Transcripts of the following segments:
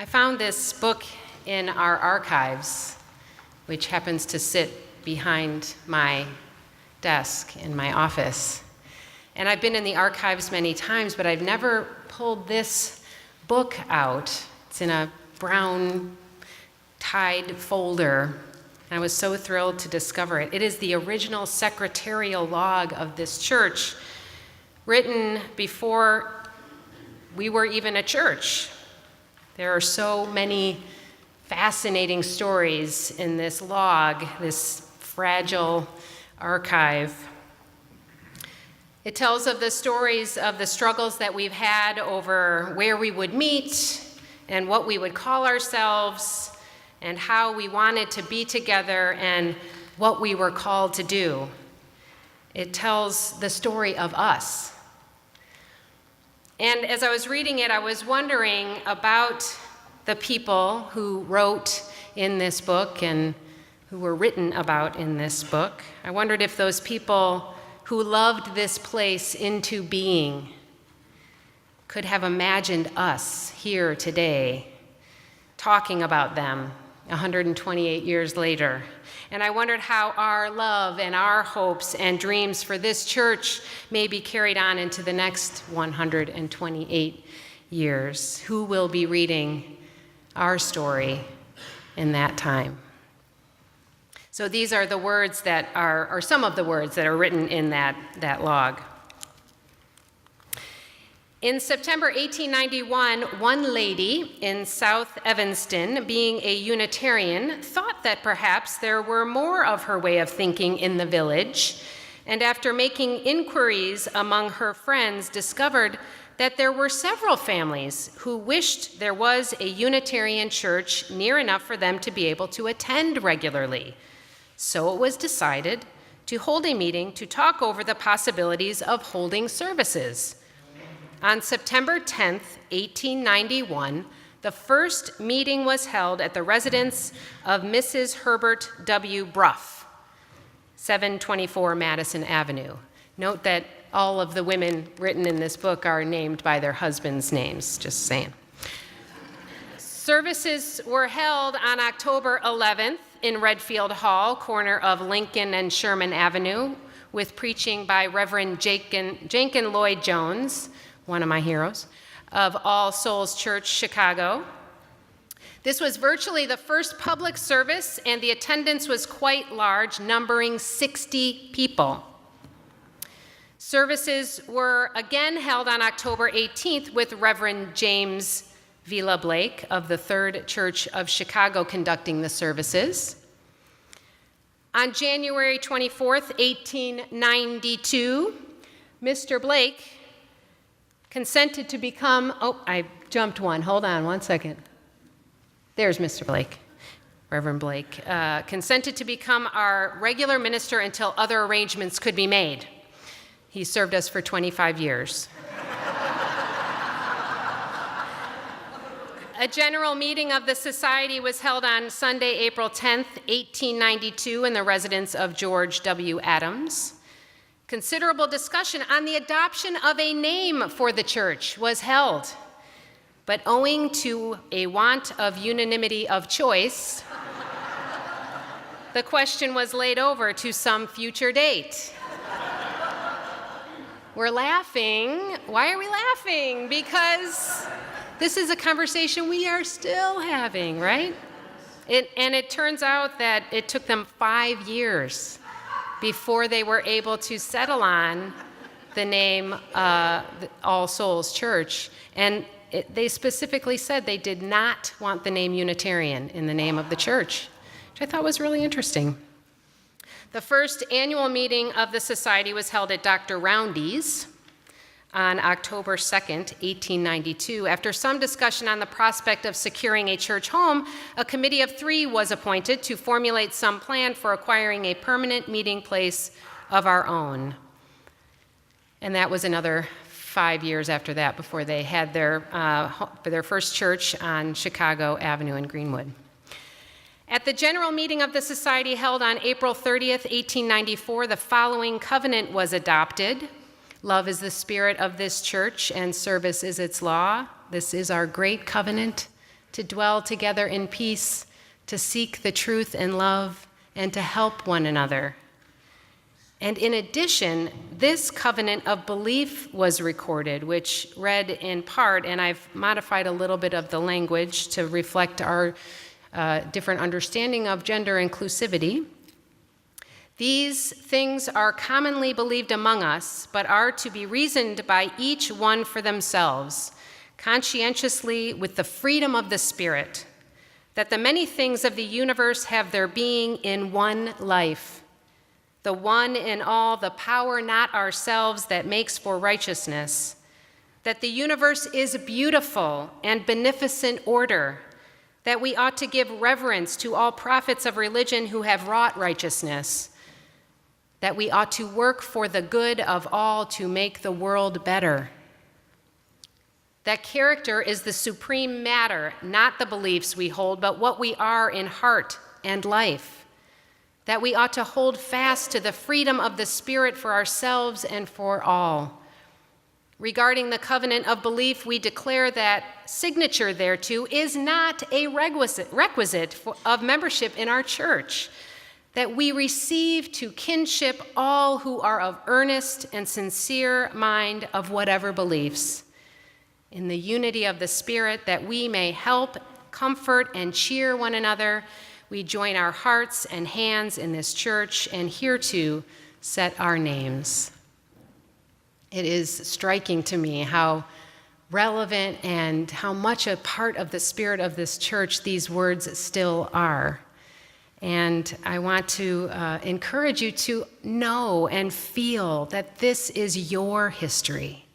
I found this book in our archives, which happens to sit behind my desk in my office. And I've been in the archives many times, but I've never pulled this book out. It's in a brown tied folder, and I was so thrilled to discover it. It is the original secretarial log of this church, written before we were even a church. There are so many fascinating stories in this log, this fragile archive. It tells of the stories of the struggles that we've had over where we would meet and what we would call ourselves and how we wanted to be together and what we were called to do. It tells the story of us. And as I was reading it, I was wondering about the people who wrote in this book and who were written about in this book. I wondered if those people who loved this place into being could have imagined us here today talking about them 128 years later. And I wondered how our love and our hopes and dreams for this church may be carried on into the next 128 years. Who will be reading our story in that time? So these are the words that are some of the words that are written in that log. In September 1891, one lady in South Evanston, being a Unitarian, thought that perhaps there were more of her way of thinking in the village, and after making inquiries among her friends, discovered that there were several families who wished there was a Unitarian church near enough for them to be able to attend regularly. So it was decided to hold a meeting to talk over the possibilities of holding services. On September 10th, 1891, the first meeting was held at the residence of Mrs. Herbert W. Bruff, 724 Madison Avenue. Note that all of the women written in this book are named by their husbands' names, just saying. Services were held on October 11th in Redfield Hall, corner of Lincoln and Sherman Avenue, with preaching by Reverend Jenkin Lloyd Jones, one of my heroes, of All Souls Church, Chicago. This was virtually the first public service, and the attendance was quite large, numbering 60 people. Services were again held on October 18th with Reverend James Villa Blake of the Third Church of Chicago conducting the services. On January 24th, 1892, Mr. Blake consented to become, I jumped one, hold on one second. There's Mr. Blake, Reverend Blake, consented to become our regular minister until other arrangements could be made. He served us for 25 years. A general meeting of the society was held on Sunday, April 10th, 1892, in the residence of George W. Adams. Considerable discussion on the adoption of a name for the church was held, but owing to a want of unanimity of choice, the question was laid over to some future date. We're laughing. Why are we laughing? Because this is a conversation we are still having, right? And it turns out that it took them 5 years before they were able to settle on the name All Souls Church. And they specifically said they did not want the name Unitarian in the name of the church, which I thought was really interesting. The first annual meeting of the society was held at Dr. Roundy's on October 2nd, 1892. After some discussion on the prospect of securing a church home, a committee of 3 was appointed to formulate some plan for acquiring a permanent meeting place of our own. And that was another 5 years after that before they had their first church on Chicago Avenue in Greenwood. At the general meeting of the society held on April 30th, 1894, the following covenant was adopted. Love is the spirit of this church, and service is its law. This is our great covenant to dwell together in peace, to seek the truth in love, and to help one another. And in addition, this covenant of belief was recorded, which read in part, and I've modified a little bit of the language to reflect our different understanding of gender inclusivity. These things are commonly believed among us, but are to be reasoned by each one for themselves, conscientiously with the freedom of the Spirit, that the many things of the universe have their being in one life, the one in all, the power not ourselves that makes for righteousness, that the universe is beautiful and beneficent order, that we ought to give reverence to all prophets of religion who have wrought righteousness, that we ought to work for the good of all to make the world better. That character is the supreme matter, not the beliefs we hold, but what we are in heart and life. That we ought to hold fast to the freedom of the Spirit for ourselves and for all. Regarding the covenant of belief, we declare that signature thereto is not a requisite of membership in our church, that we receive to kinship all who are of earnest and sincere mind of whatever beliefs, in the unity of the Spirit, that we may help, comfort, and cheer one another. We join our hearts and hands in this church, and hereto set our names. It is striking to me how relevant and how much a part of the spirit of this church these words still are. And I want to encourage you to know and feel that this is your history.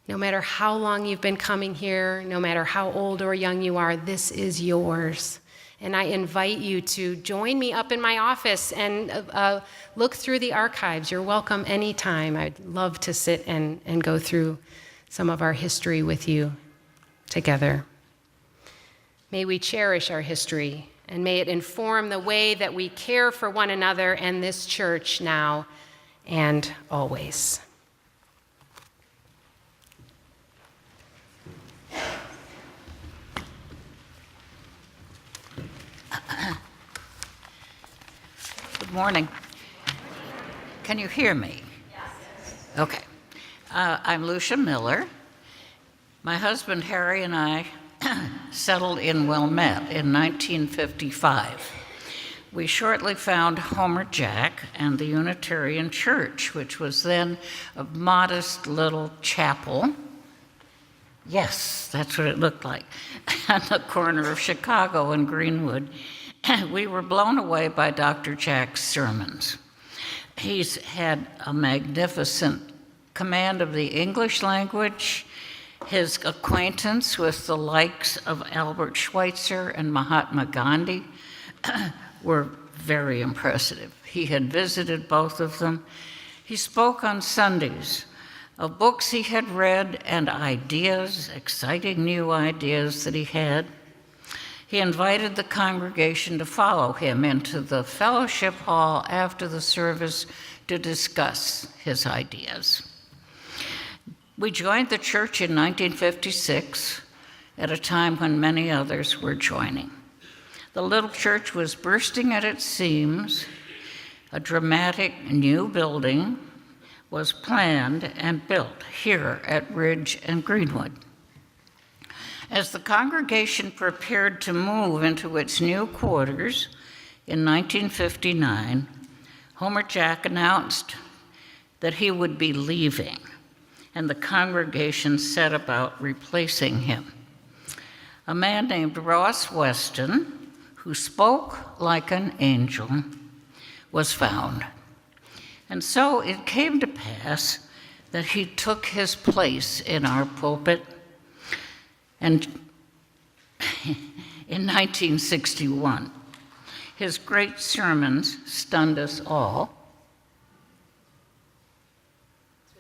No matter how long you've been coming here, no matter how old or young you are, this is yours. And I invite you to join me up in my office and look through the archives. You're welcome anytime. I'd love to sit and go through some of our history with you together. May we cherish our history, and may it inform the way that we care for one another and this church now and always. Good morning. Can you hear me? Yes. Okay. I'm Lucia Miller. My husband Harry and I settled in Wilmette in 1955. We shortly found Homer Jack and the Unitarian Church, which was then a modest little chapel. Yes, that's what it looked like, on the corner of Chicago and Greenwood. We were blown away by Dr. Jack's sermons. He's had a magnificent command of the English language. His acquaintance with the likes of Albert Schweitzer and Mahatma Gandhi were very impressive. He had visited both of them. He spoke on Sundays of books he had read and ideas, exciting new ideas that he had. He invited the congregation to follow him into the fellowship hall after the service to discuss his ideas. We joined the church in 1956 at a time when many others were joining. The little church was bursting at its seams. A dramatic new building was planned and built here at Ridge and Greenwood. As the congregation prepared to move into its new quarters in 1959, Homer Jack announced that he would be leaving, and the congregation set about replacing him. A man named Ross Weston, who spoke like an angel, was found. And so it came to pass that he took his place in our pulpit. And in 1961, his great sermons stunned us all.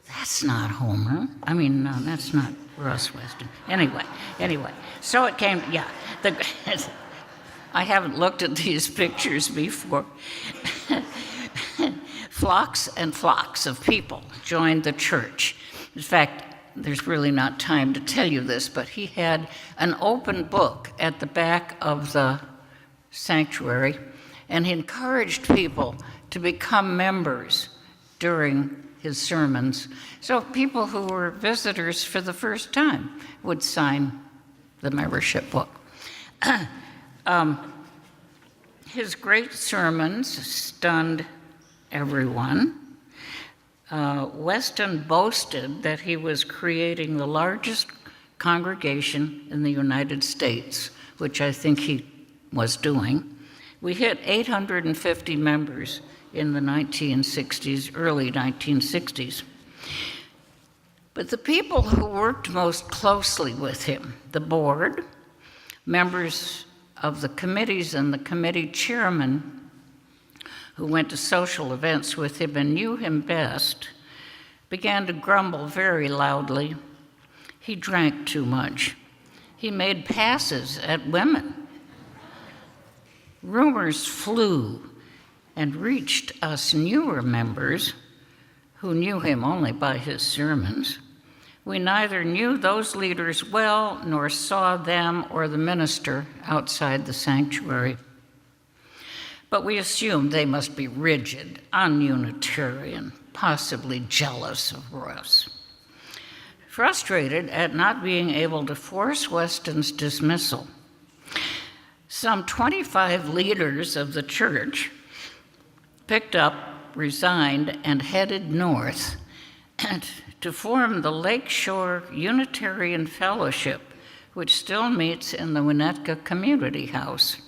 That's not Homer. No, that's not Ross Weston. Anyway, so it came, I haven't looked at these pictures before. Flocks and flocks of people joined the church. In fact, there's really not time to tell you this, but he had an open book at the back of the sanctuary, and he encouraged people to become members during his sermons. So people who were visitors for the first time would sign the membership book. His great sermons stunned everyone. Weston boasted that he was creating the largest congregation in the United States, which I think he was doing. We hit 850 members in the 1960s, early 1960s. But the people who worked most closely with him, the board, members of the committees and the committee chairman who went to social events with him and knew him best, began to grumble very loudly. He drank too much. He made passes at women. Rumors flew and reached us newer members who knew him only by his sermons. We neither knew those leaders well nor saw them or the minister outside the sanctuary. But we assumed they must be rigid, un-Unitarian, possibly jealous of us. Frustrated at not being able to force Weston's dismissal, some 25 leaders of the church picked up, resigned, and headed north to form the Lakeshore Unitarian Fellowship, which still meets in the Winnetka Community House.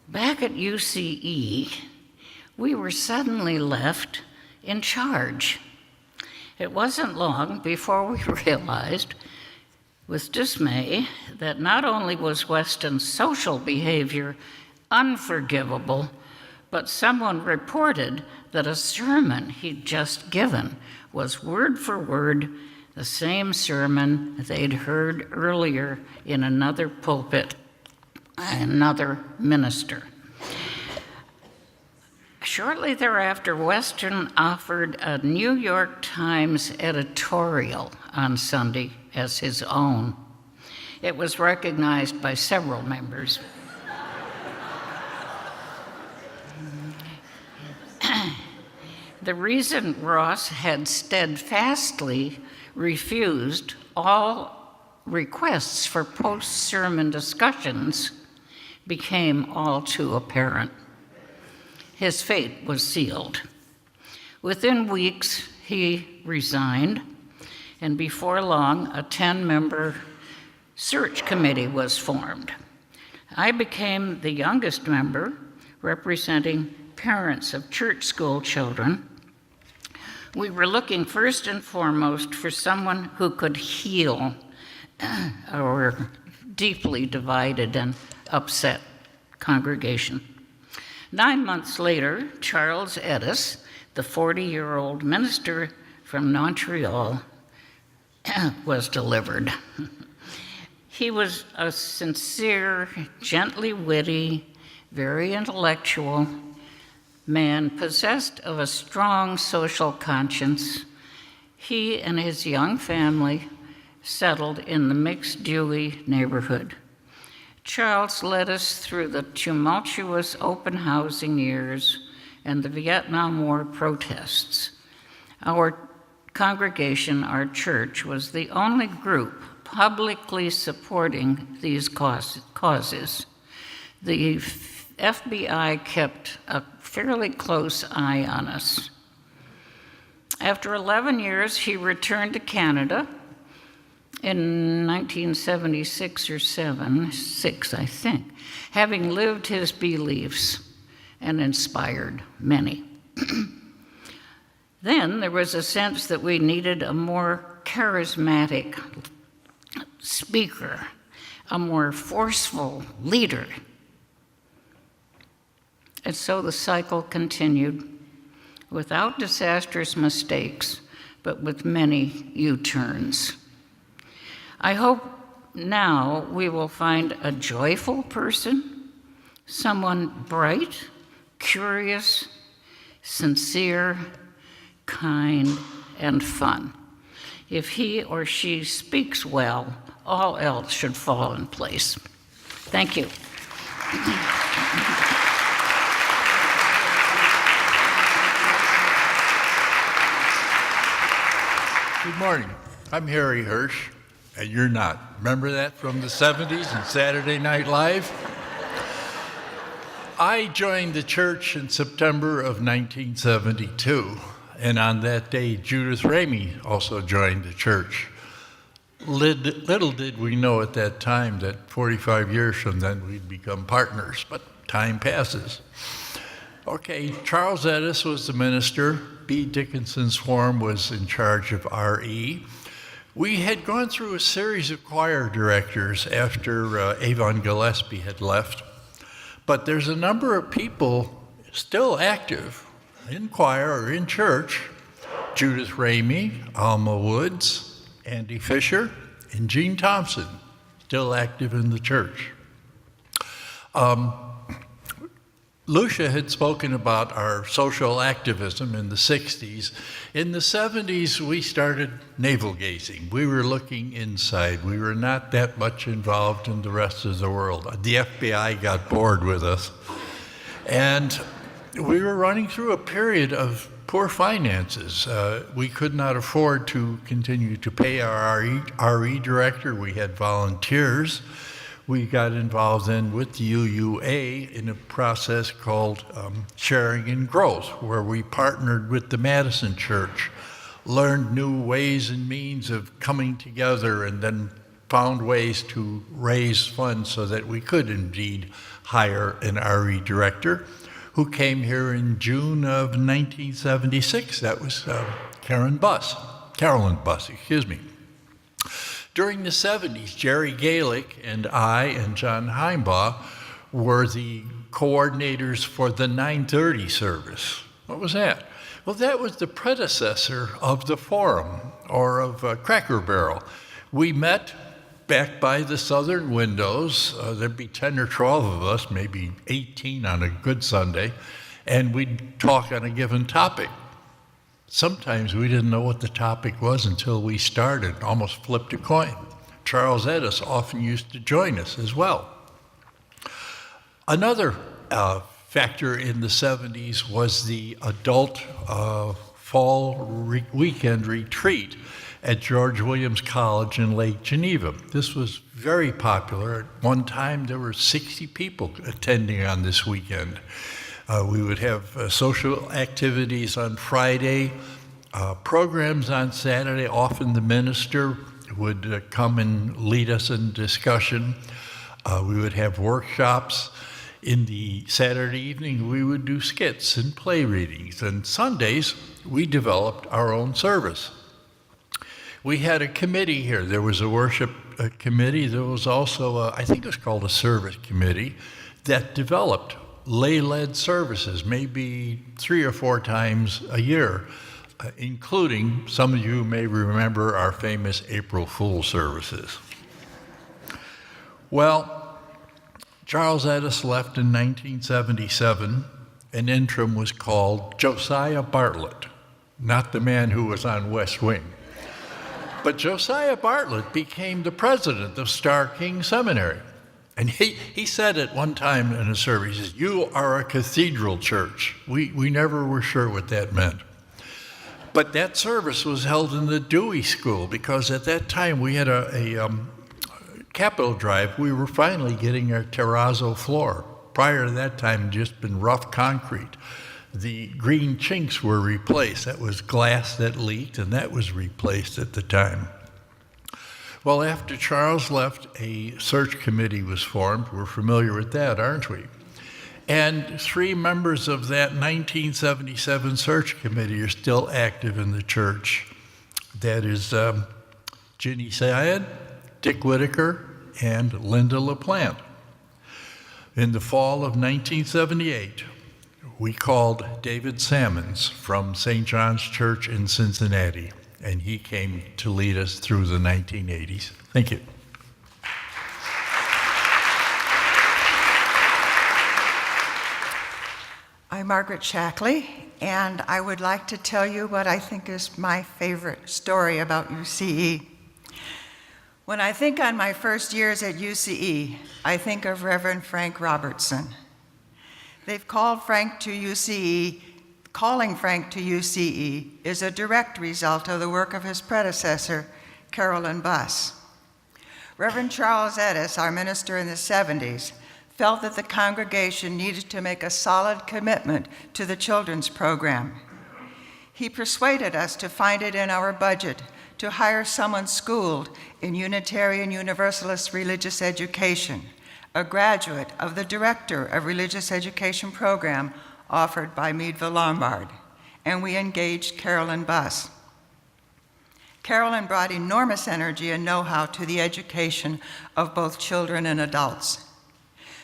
Back at UCE, we were suddenly left in charge. It wasn't long before we realized, with dismay, that not only was Weston's social behavior unforgivable, but someone reported that a sermon he'd just given was word for word the same sermon they'd heard earlier in another pulpit, another minister. Shortly thereafter, Weston offered a New York Times editorial on Sunday as his own. It was recognized by several members. The reason Ross had steadfastly refused all requests for post-sermon discussions became all too apparent. His fate was sealed. Within weeks, he resigned, and before long, a 10-member search committee was formed. I became the youngest member, representing parents of church school children. We were looking first and foremost for someone who could heal our deeply divided and upset congregation. 9 months later, Charles Edis, the 40-year-old minister from Montreal, was delivered. He was a sincere, gently witty, very intellectual man possessed of a strong social conscience. He and his young family settled in the Mixed Dewey neighborhood. Charles led us through the tumultuous open housing years and the Vietnam War protests. Our congregation, our church, was the only group publicly supporting these causes. The FBI kept a fairly close eye on us. After 11 years, he returned to Canada in 1976 or 76, I think, having lived his beliefs and inspired many. Then there was a sense that we needed a more charismatic speaker, a more forceful leader. And so the cycle continued, without disastrous mistakes, but with many U-turns. I hope now we will find a joyful person, someone bright, curious, sincere, kind, and fun. If he or she speaks well, all else should fall in place. Thank you. Good morning. I'm Harry Hirsch, and you're not. Remember that from the 70s and Saturday Night Live? I joined the church in September of 1972, and on that day, Judith Ramey also joined the church. Little did we know at that time that 45 years from then we'd become partners, but time passes. Okay, Charles Edis was the minister. B. Dickinson Swarm was in charge of RE. We had gone through a series of choir directors after Avon Gillespie had left, but there's a number of people still active in choir or in church. Judith Ramey, Alma Woods, Andy Fisher, and Gene Thompson, still active in the church. Lucia had spoken about our social activism in the 60s. In the 70s, we started navel gazing. We were looking inside. We were not that much involved in the rest of the world. The FBI got bored with us. And we were running through a period of poor finances. We could not afford to continue to pay our RE director. We had volunteers. We got involved then with the UUA in a process called Sharing and Growth, where we partnered with the Madison Church, learned new ways and means of coming together, and then found ways to raise funds so that we could indeed hire an RE director who came here in June of 1976. That was Carolyn Buss, excuse me. During the 70s, Jerry Galick and I and John Heimbaugh were the coordinators for the 9:30 service. What was that? Well, that was the predecessor of the Forum, or of Cracker Barrel. We met back by the southern windows. There'd be 10 or 12 of us, maybe 18 on a good Sunday, and we'd talk on a given topic. Sometimes we didn't know what the topic was until we started, almost flipped a coin. Charles Edis often used to join us as well. Another factor in the 70s was the adult fall weekend retreat at George Williams College in Lake Geneva. This was very popular. At one time, there were 60 people attending on this weekend. We would have social activities on Friday, programs on Saturday. Often the minister would come and lead us in discussion. We would have workshops. In the Saturday evening, we would do skits and play readings. And Sundays, we developed our own service. We had a committee here. There was a worship committee. There was also, I think it was called a service committee, that developed lay-led services, maybe 3 or 4 times a year, including, some of you may remember, our famous April Fool services. Well, Charles Edis left in 1977. An interim was called Josiah Bartlett, not the man who was on West Wing. But Josiah Bartlett became the president of Starr King Seminary. And he said at one time in a service, he says, "You are a cathedral church." We never were sure what that meant. But that service was held in the Dewey School because at that time we had a Capitol Drive. We were finally getting our terrazzo floor. Prior to that time, it had just been rough concrete. The green chinks were replaced. That was glass that leaked, and that was replaced at the time. Well, after Charles left, a search committee was formed. We're familiar with that, aren't we? And 3 members of that 1977 search committee are still active in the church. That is Ginny Syed, Dick Whitaker, and Linda LaPlante. In the fall of 1978, we called David Sammons from St. John's Church in Cincinnati, and he came to lead us through the 1980s. Thank you. I'm Margaret Shackley, and I would like to tell you what I think is my favorite story about UCE. When I think on my first years at UCE, I think of Reverend Frank Robertson. They've called Frank to UCE. Calling Frank to UCE is a direct result of the work of his predecessor, Carolyn Buss. Reverend Charles Edis, our minister in the 70s, felt that the congregation needed to make a solid commitment to the children's program. He persuaded us to find it in our budget to hire someone schooled in Unitarian Universalist religious education, a graduate of the Director of Religious Education program offered by Meadville Lombard, and we engaged Carolyn Buss. Carolyn brought enormous energy and know-how to the education of both children and adults.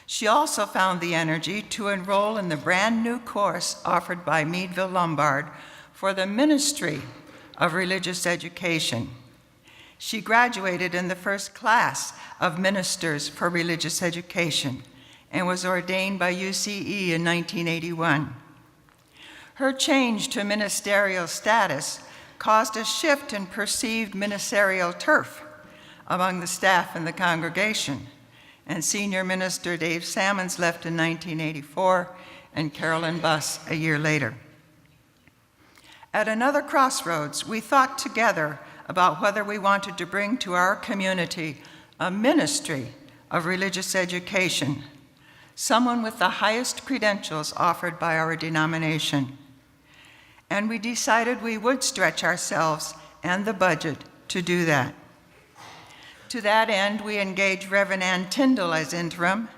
She also found the energy to enroll in the brand new course offered by Meadville Lombard for the Ministry of Religious Education. She graduated in the first class of Ministers for Religious Education and was ordained by UCE in 1981. Her change to ministerial status caused a shift in perceived ministerial turf among the staff and the congregation, and Senior Minister Dave Salmons left in 1984 and Carolyn Buss a year later. At another crossroads, we thought together about whether we wanted to bring to our community a ministry of religious education, someone with the highest credentials offered by our denomination. And we decided we would stretch ourselves and the budget to do that. To that end, we engaged Reverend Ann Tyndall as interim,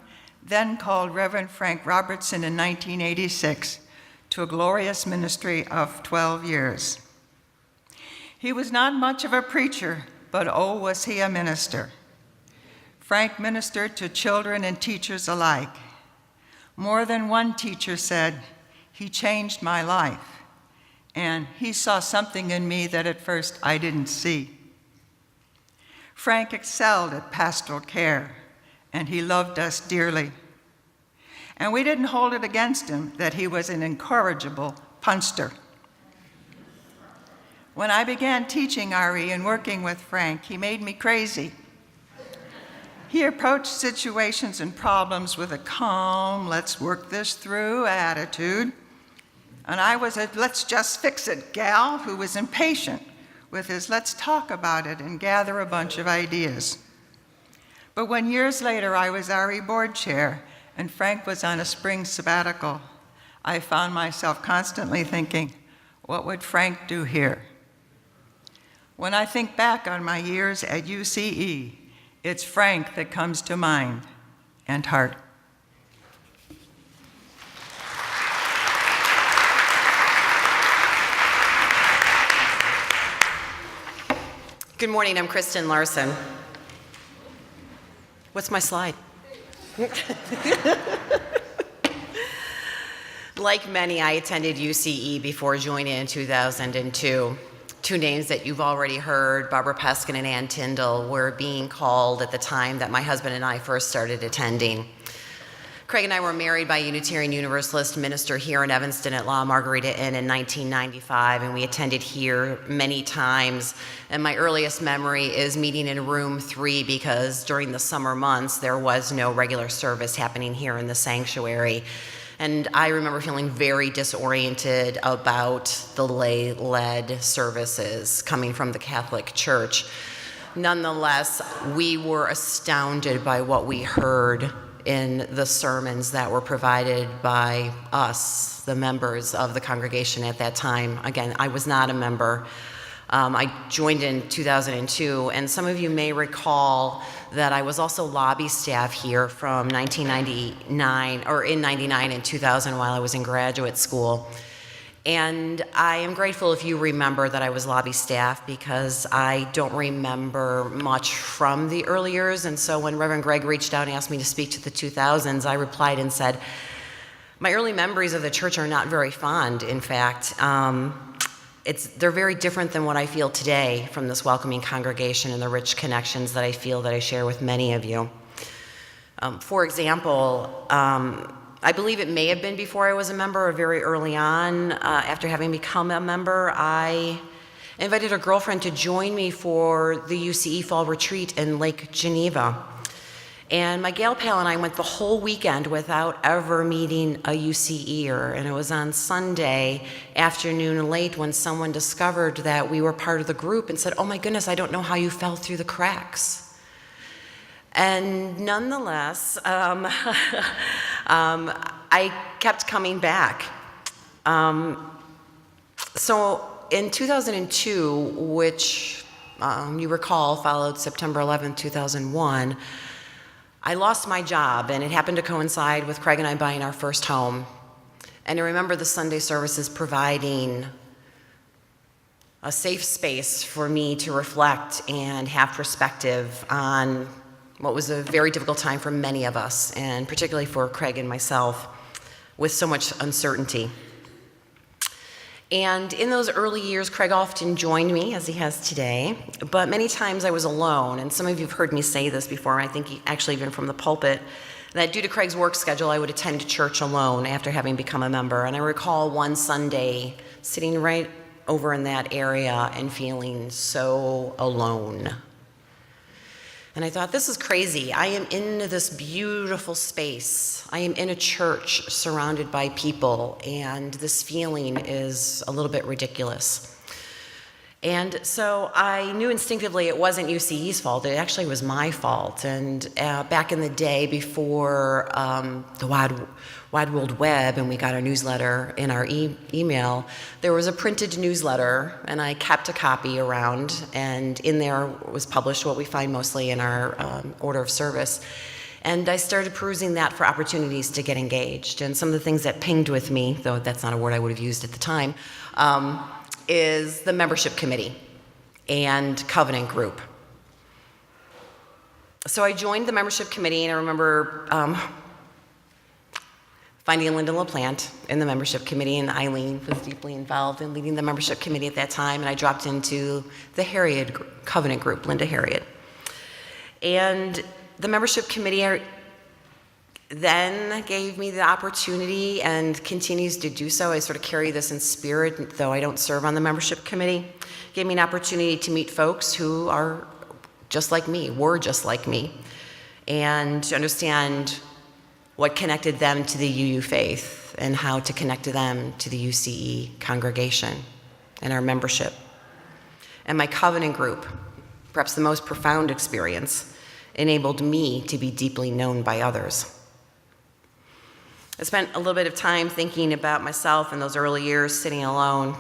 then called Reverend Frank Robertson in 1986 to a glorious ministry of 12 years. He was not much of a preacher, but oh, was he a minister. Frank ministered to children and teachers alike. More than one teacher said, "He changed my life," and "he saw something in me that at first I didn't see." Frank excelled at pastoral care, and he loved us dearly. And we didn't hold it against him that he was an incorrigible punster. When I began teaching RE and working with Frank, he made me crazy. He approached situations and problems with a calm, let's work this through attitude. And I was a let's just fix it gal who was impatient with his let's talk about it and gather a bunch of ideas. But when years later I was RE board chair and Frank was on a spring sabbatical, I found myself constantly thinking, what would Frank do here? When I think back on my years at UCE, it's Frank that comes to mind, and heart. Good morning, I'm Kristen Larson. What's my slide? Like many, I attended UCE before joining in 2002. Two names that you've already heard, Barbara Peskin and Ann Tyndall, were being called at the time that my husband and I first started attending. Craig and I were married by a Unitarian Universalist minister here in Evanston at La Margarita Inn in 1995, and we attended here many times. And my earliest memory is meeting in room 3 because during the summer months there was no regular service happening here in the sanctuary. And I remember feeling very disoriented about the lay-led services coming from the Catholic Church. Nonetheless, we were astounded by what we heard in the sermons that were provided by us, the members of the congregation at that time. Again, I was not a member. I joined in 2002, and some of you may recall that I was also lobby staff here from 1999, or in 99 and 2000 while I was in graduate school. And I am grateful if you remember that I was lobby staff because I don't remember much from the early years. And so when Reverend Greg reached out and asked me to speak to the 2000s, I replied and said, my early memories of the church are not very fond, in fact. They're very different than what I feel today from this welcoming congregation and the rich connections that I feel that I share with many of you. For example, I believe it may have been before I was a member or very early on. After having become a member, I invited a girlfriend to join me for the UCE Fall Retreat in Lake Geneva. And my gal pal and I went the whole weekend without ever meeting a UCEer. And it was on Sunday afternoon late when someone discovered that we were part of the group and said, "Oh my goodness, I don't know how you fell through the cracks." And nonetheless, I kept coming back. So in 2002, which you recall followed September 11th, 2001, I lost my job, and it happened to coincide with Craig and I buying our first home. And I remember the Sunday services providing a safe space for me to reflect and have perspective on what was a very difficult time for many of us, and particularly for Craig and myself, with so much uncertainty. And in those early years, Craig often joined me, as he has today, but many times I was alone, and some of you have heard me say this before, I think actually even from the pulpit, that due to Craig's work schedule, I would attend church alone after having become a member. And I recall one Sunday sitting right over in that area and feeling so alone. And I thought, this is crazy. I am in this beautiful space. I am in a church surrounded by people, and this feeling is a little bit ridiculous. And so I knew instinctively it wasn't UCE's fault. It actually was my fault. And back in the day before the Wide World Web, and we got our newsletter in our email, there was a printed newsletter, and I kept a copy around, and in there was published what we find mostly in our order of service. And I started perusing that for opportunities to get engaged. And some of the things that pinged with me, though that's not a word I would have used at the time, is the membership committee and covenant group. So I joined the membership committee, and I remember finding Linda LaPlante in the membership committee, and Eileen was deeply involved in leading the membership committee at that time, and I dropped into the Harriet covenant group, Linda Harriet. And the membership committee then gave me the opportunity, and continues to do so. I sort of carry this in spirit, though I don't serve on the membership committee. Gave me an opportunity to meet folks who are just like me, were just like me, and to understand what connected them to the UU faith and how to connect them to the UCE congregation and our membership. And my covenant group, perhaps the most profound experience, enabled me to be deeply known by others. I spent a little bit of time thinking about myself in those early years, sitting alone,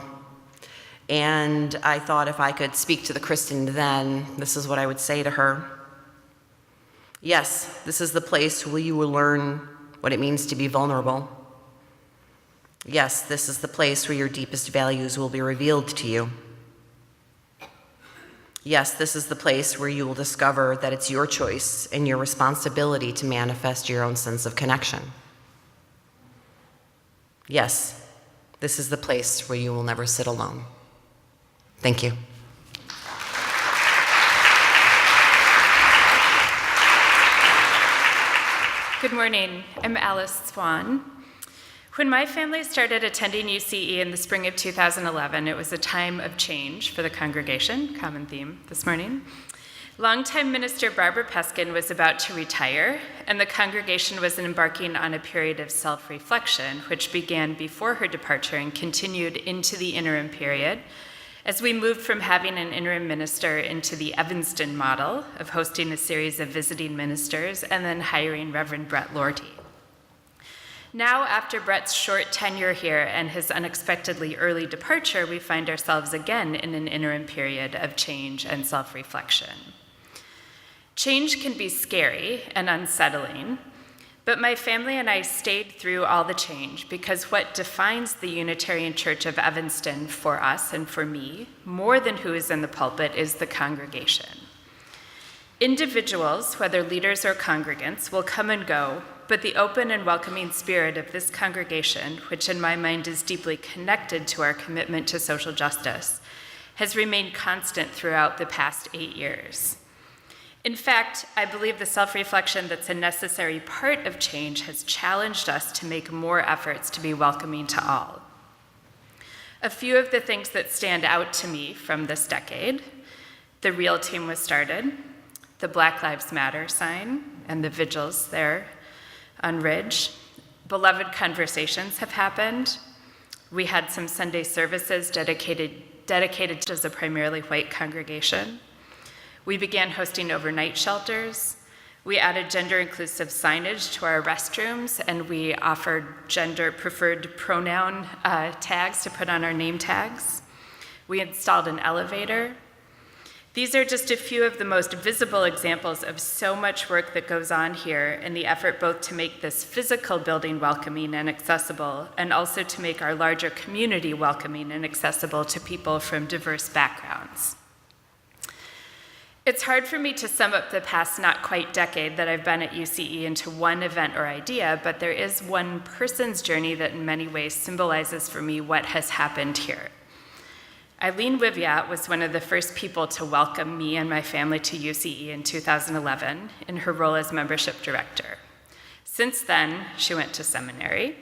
and I thought if I could speak to the Kristen then, this is what I would say to her. Yes, this is the place where you will learn what it means to be vulnerable. Yes, this is the place where your deepest values will be revealed to you. Yes, this is the place where you will discover that it's your choice and your responsibility to manifest your own sense of connection. Yes, this is the place where you will never sit alone. Thank you. Good morning. I'm Alice Swan. When my family started attending UCE in the spring of 2011, it was a time of change for the congregation, common theme this morning. Longtime minister Barbara Peskin was about to retire, and the congregation was embarking on a period of self-reflection, which began before her departure and continued into the interim period, as we moved from having an interim minister into the Evanston model of hosting a series of visiting ministers and then hiring Reverend Brett Lorty. Now, after Brett's short tenure here and his unexpectedly early departure, we find ourselves again in an interim period of change and self-reflection. Change can be scary and unsettling, but my family and I stayed through all the change because what defines the Unitarian Church of Evanston for us and for me, more than who is in the pulpit, is the congregation. Individuals, whether leaders or congregants, will come and go, but the open and welcoming spirit of this congregation, which in my mind is deeply connected to our commitment to social justice, has remained constant throughout the past 8 years. In fact, I believe the self-reflection that's a necessary part of change has challenged us to make more efforts to be welcoming to all. A few of the things that stand out to me from this decade: the REAL team was started, the Black Lives Matter sign and the vigils there on Ridge. Beloved conversations have happened. We had some Sunday services dedicated as a primarily white congregation. We began hosting overnight shelters. We added gender-inclusive signage to our restrooms, and we offered gender-preferred pronoun tags to put on our name tags. We installed an elevator. These are just a few of the most visible examples of so much work that goes on here in the effort both to make this physical building welcoming and accessible, and also to make our larger community welcoming and accessible to people from diverse backgrounds. It's hard for me to sum up the past not quite decade that I've been at UCE into one event or idea, but there is one person's journey that in many ways symbolizes for me what has happened here. Eileen Wiviott was one of the first people to welcome me and my family to UCE in 2011 in her role as membership director. Since then, she went to seminary.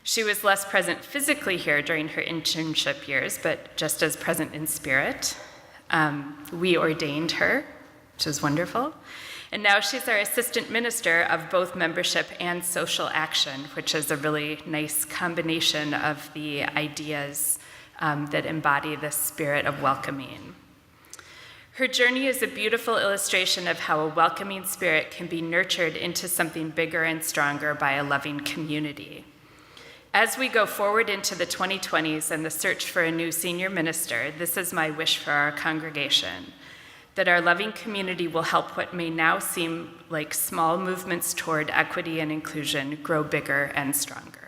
She was less present physically here during her internship years, but just as present in spirit. We ordained her, which is wonderful. And now she's our assistant minister of both membership and social action, which is a really nice combination of the ideas that embody the spirit of welcoming. Her journey is a beautiful illustration of how a welcoming spirit can be nurtured into something bigger and stronger by a loving community. As we go forward into the 2020s and the search for a new senior minister, this is my wish for our congregation, that our loving community will help what may now seem like small movements toward equity and inclusion grow bigger and stronger.